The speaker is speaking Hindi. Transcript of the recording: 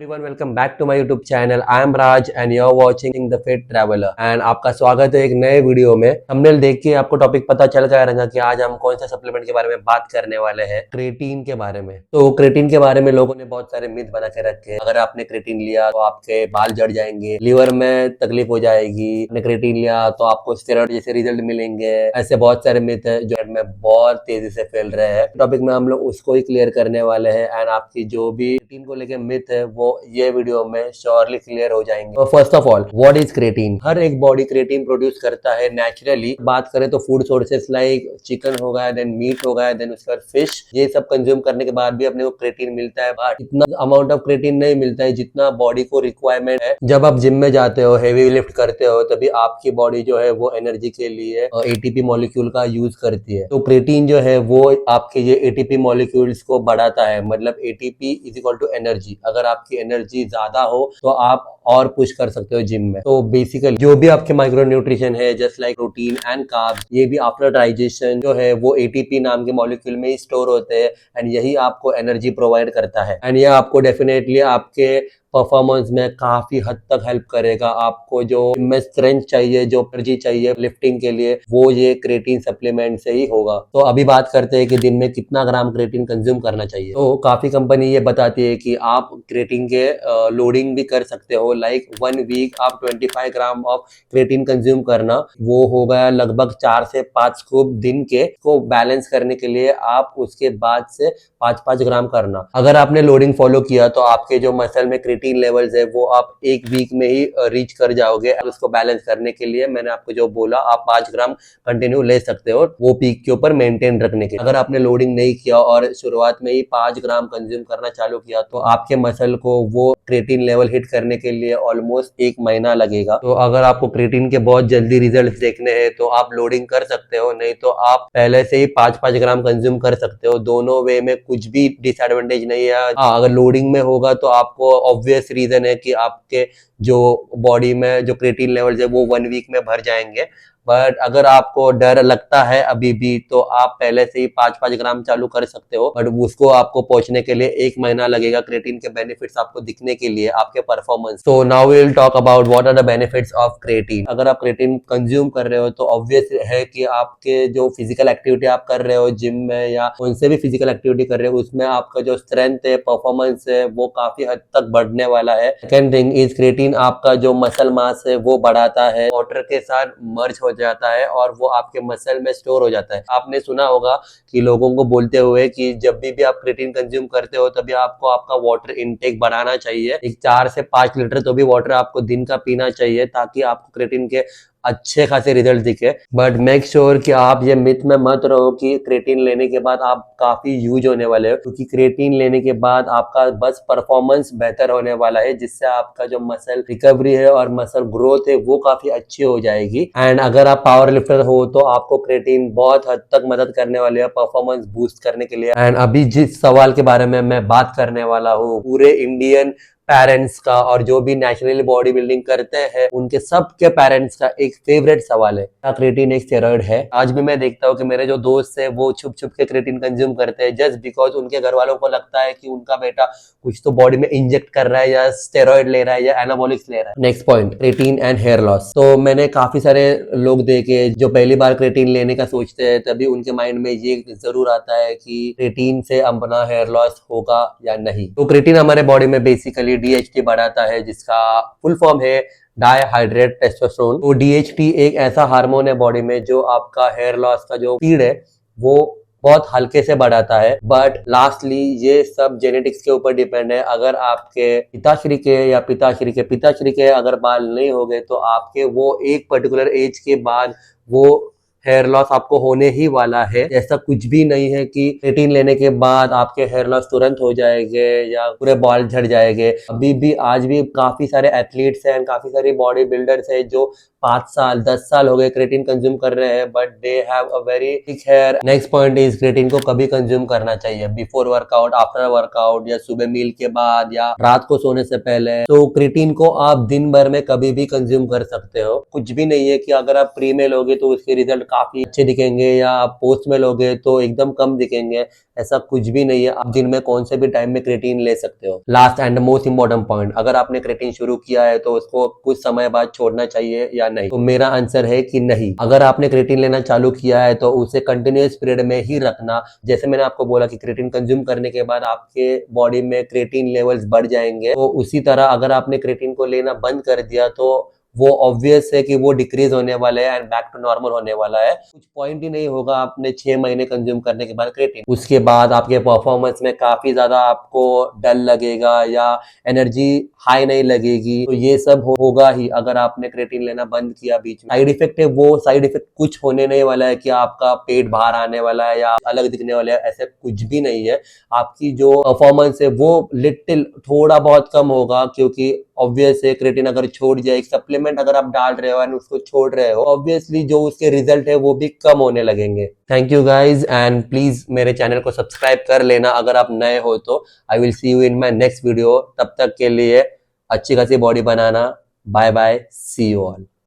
Everyone, welcome back to my YouTube channel. I am Raj and you are watching the Fit Traveller and आपका स्वागत है एक नए वीडियो में। थंबनेल देख के आपको टॉपिक पता चल गया रहेगा कि आज हम कौन से सप्लीमेंट के बारे में बात करने वाले हैं। क्रेटीन के बारे में। तो क्रेटीन के बारे में लोगों ने बहुत सारे मिथ बना के रखे हैं। अगर आपने क्रेटीन लिया तो आपके बाल झड़ जाएंगे, लिवर में तकलीफ हो जाएगी, आपने क्रेटीन लिया तो आपको स्टेरॉइड जैसे रिजल्ट मिलेंगे। ऐसे बहुत सारे मिथ है जो में बहुत तेजी से फैल रहे हैं। टॉपिक में हम लोग उसको ही क्लियर करने वाले हैं एंड आपकी जो भी क्रेटीन को लेके मिथ है वो ये वीडियो में श्योरली क्लियर हो जाएंगे। तो first of all, what is creatine? हर एक बॉडी क्रेटीन प्रोड्यूस करता है नेचुरली। बात करें तो फूड सोर्सेस लाइक चिकन हो गया, देन मीट हो गया, देन उसके बाद फिश, ये सब कंज्यूम करने के बाद भी अपने को क्रेटीन मिलता है। बट इतना अमाउंट ऑफ क्रेटीन नहीं मिलता है जितना बॉडी को रिक्वायरमेंट है। जब आप जिम में जाते हो, हेवी लिफ्ट करते हो, तभी आपकी बॉडी जो है वो एनर्जी के लिए एटीपी मॉलिक्यूल का यूज करती है। तो क्रेटीन जो है वो आपके ये एटीपी मॉलिक्यूल्स को बढ़ाता है। मतलब ATP is equal to energy. अगर आपकी एनर्जी ज्यादा हो तो आप और पुश कर सकते हो जिम में। तो बेसिकली जो भी आपके माइक्रो न्यूट्रिशन है just like protein and carbs, ये भी आफ्टर डाइजेशन जो है वो एटीपी नाम के मॉलिक्यूल में ही स्टोर होते हैं एंड यही आपको एनर्जी प्रोवाइड करता है। एंड ये आपको डेफिनेटली आपके परफॉर्मेंस में काफी हद तक हेल्प करेगा। आपको जो में स्ट्रेंथ चाहिए, जो एनर्जी चाहिए लिफ्टिंग के लिए, वो ये क्रेटीन सप्लीमेंट से ही होगा। तो अभी बात करते हैं कि दिन में कितना ग्राम क्रेटीन कंज्यूम करना चाहिए। तो काफी कंपनी ये बताती है कि आप क्रेटीन के लोडिंग भी कर सकते हो। लाइक 1 वीक आप 25 ग्राम ऑफ क्रेटीन कंज्यूम करना, वो हो गया लगभग 4 से 5 स्कूप दिन के। को बैलेंस करने के लिए आप उसके बाद से 5-5 ग्राम करना। अगर आपने लोडिंग फॉलो किया तो आपके जो मसल में क्रेटीन लेवल्स है वो आप 1 वीक में ही रीच कर जाओगे। और उसको बैलेंस करने के लिए मैंने आपको जो बोला, आप 5 ग्राम कंटिन्यू ले सकते हो वो पीक के ऊपर मेंटेन रखने के। अगर आपने लोडिंग नहीं किया और शुरुआत में ही 5 ग्राम कंज्यूम करना चालू किया तो आपके मसल को वो क्रेटीन लेवल हिट करने के लिए ऑलमोस्ट 1 महीना लगेगा। तो अगर आपको क्रेटीन के बहुत जल्दी रिजल्ट देखने हैं तो आप लोडिंग कर सकते हो, नहीं तो आप पहले से ही 5-5 ग्राम कंज्यूम कर सकते हो। दोनों वे में कुछ भी डिसएडवांटेज नहीं है। अगर लोडिंग में होगा तो आपको ऑब्वियस रीजन है कि आपके जो बॉडी में जो क्रेटीन लेवल्स है वो 1 वीक में भर जाएंगे। बट अगर आपको डर लगता है अभी भी तो आप पहले से ही 5-5 ग्राम चालू कर सकते हो। बट उसको आपको पहुंचने के लिए 1 महीना लगेगा क्रेटीन के बेनिफिट्स आपको दिखने के लिए, आपके परफॉर्मेंस। तो now we will talk about what are the benefits of creatine. अगर आप क्रेटीन कंज्यूम कर रहे हो तो ऑब्वियस है कि आपके जो फिजिकल एक्टिविटी आप कर रहे हो जिम में या उनसे भी फिजिकल एक्टिविटी कर रहे हो, उसमें आपका जो स्ट्रेंथ है, परफॉर्मेंस है, वो काफी हद तक बढ़ने वाला है। सेकेंड थिंग इज क्रेटीन आपका जो मसल मास है वो बढ़ाता है, वाटर के साथ मर्ज हो जाता है और वो आपके मसल में स्टोर हो जाता है। आपने सुना होगा कि लोगों को बोलते हुए कि जब भी आप क्रेटीन कंज्यूम करते हो तभी आपको आपका वाटर इनटेक बढ़ाना चाहिए। 4 से 5 लीटर तो भी वाटर आपको दिन का पीना चाहिए ताकि आपको क्रेटीन के अच्छे खासे रिजल्ट दिखे। बट मेक श्योर कि आप ये मिथ में मत रहो कि क्रेटीन लेने के बाद आप काफी यूज होने वाले हो, क्योंकि क्रेटीन लेने के बाद आपका बस परफॉर्मेंस बेहतर होने वाला है, जिससे आपका जो मसल रिकवरी है और मसल ग्रोथ है वो काफी अच्छी हो जाएगी। एंड अगर आप पावर लिफ्टर हो तो आपको क्रेटीन बहुत हद तक मदद करने वाली है परफॉर्मेंस बूस्ट करने के लिए। एंड अभी जिस सवाल के बारे में मैं बात करने वाला हूँ, पूरे इंडियन पेरेंट्स का और जो भी नेचुरली बॉडी बिल्डिंग करते हैं उनके सबके पेरेंट्स का एक फेवरेट सवाल है, क्या क्रेटीन एक स्टेरॉइड है? आज भी मैं देखता हूँ कि मेरे जो दोस्त है वो छुप छुप के क्रेटीन कंज्यूम करते हैं जस्ट बिकॉज उनके घर वालों को लगता है कि उनका बेटा कुछ तो बॉडी में इंजेक्ट कर रहा है या स्टेरॉइड ले रहा है या एनाबॉलिक्स ले रहा है। Next point, creatine and hair loss. तो मैंने काफी सारे लोग देखे जो पहली बार क्रेटीन लेने का सोचते हैं तभी उनके माइंड में ये जरूर आता है कि क्रेटीन से अपना हेयर लॉस होगा या नहीं। तो क्रेटीन हमारे बॉडी में बेसिकली DHT बढ़ाता है, जिसका फुल फॉर्म है डाईहाइड्रेट टेस्टोस्टेरोन। तो DHT एक ऐसा हार्मोन है बॉडी में जो आपका हेयर लॉस का जो स्पीड है वो बहुत हल्के से बढ़ाता है। बट लास्टली ये सब जेनेटिक्स के ऊपर डिपेंड है। अगर आपके पिताश्री के या पिताश्री के अगर बाल नहीं हो गए तो आपके वो एक पर्टिकुलर एज के बाद वो हेयर लॉस आपको होने ही वाला है। ऐसा कुछ भी नहीं है कि क्रेटीन लेने के बाद आपके हेयर लॉस तुरंत हो जाएंगे या पूरे बाल झड़ जाएंगे। अभी भी आज भी काफी सारे एथलीट्स हैं, काफी सारे बॉडी बिल्डर्स हैं जो 5 साल 10 साल हो गए क्रेटीन कंज्यूम कर रहे हैं, but they have a very thick hair. Next point is creatine को कभी कंज्यूम करना चाहिए, बिफोर वर्कआउट, आफ्टर वर्कआउट, या सुबह मील के बाद, या रात को सोने से पहले। तो क्रेटीन को आप दिन भर में कभी भी कंज्यूम कर सकते हो। कुछ भी नहीं है कि अगर आप प्री में लोगे तो उसके रिजल्ट काफी अच्छे दिखेंगे, या आप पोस्ट में लोगे तो एकदम कम दिखेंगे। ऐसा कुछ भी नहीं है, आप दिन में कौन से भी टाइम में क्रेटीन ले सकते हो। Last and most important point, अगर आपने क्रेटीन शुरू किया है तो उसको कुछ समय बाद छोड़ना चाहिए या नहीं? तो मेरा आंसर है कि नहीं। अगर आपने क्रेटीन लेना चालू किया है तो उसे कंटिन्यूअस पीरियड में ही रखना। जैसे मैंने आपको बोला कि क्रेटीन कंज्यूम करने के बाद आपके बॉडी में क्रेटीन लेवल्स बढ़ जाएंगे, तो उसी तरह अगर आपने क्रेटीन को लेना बंद कर दिया तो वो ऑब्वियस है कि वो डिक्रीज होने वाला है एंड बैक टू नॉर्मल होने वाला है। कुछ पॉइंट ही नहीं होगा आपने 6 महीने कंज्यूम करने के बाद क्रेटीन। उसके बाद आपके परफॉर्मेंस में काफी ज्यादा आपको डल लगेगा या एनर्जी हाई नहीं लगेगी। तो ये सब होगा ही अगर आपने क्रेटीन लेना बंद किया बीच में। साइड इफेक्ट है, वो साइड इफेक्ट कुछ होने नहीं वाला है कि आपका पेट बाहर आने वाला है या अलग दिखने वाला है, ऐसे कुछ भी नहीं है। आपकी जो परफॉर्मेंस है वो लिटिल थोड़ा बहुत कम होगा, क्योंकि ऑब्वियस है क्रेटीन अगर छोड़ जाए, एक सप्लीमेंट अगर आप डाल रहे हो एंड उसको छोड़ रहे हो, ऑब्वियसली जो उसके रिजल्ट है वो भी कम होने लगेंगे। Thank you guys, and please मेरे चैनल को सब्सक्राइब कर लेना अगर आप नए हो तो। I will see you in my next video. तब तक के लिए अच्छी खासी बॉडी बनाना। Bye bye, see you all.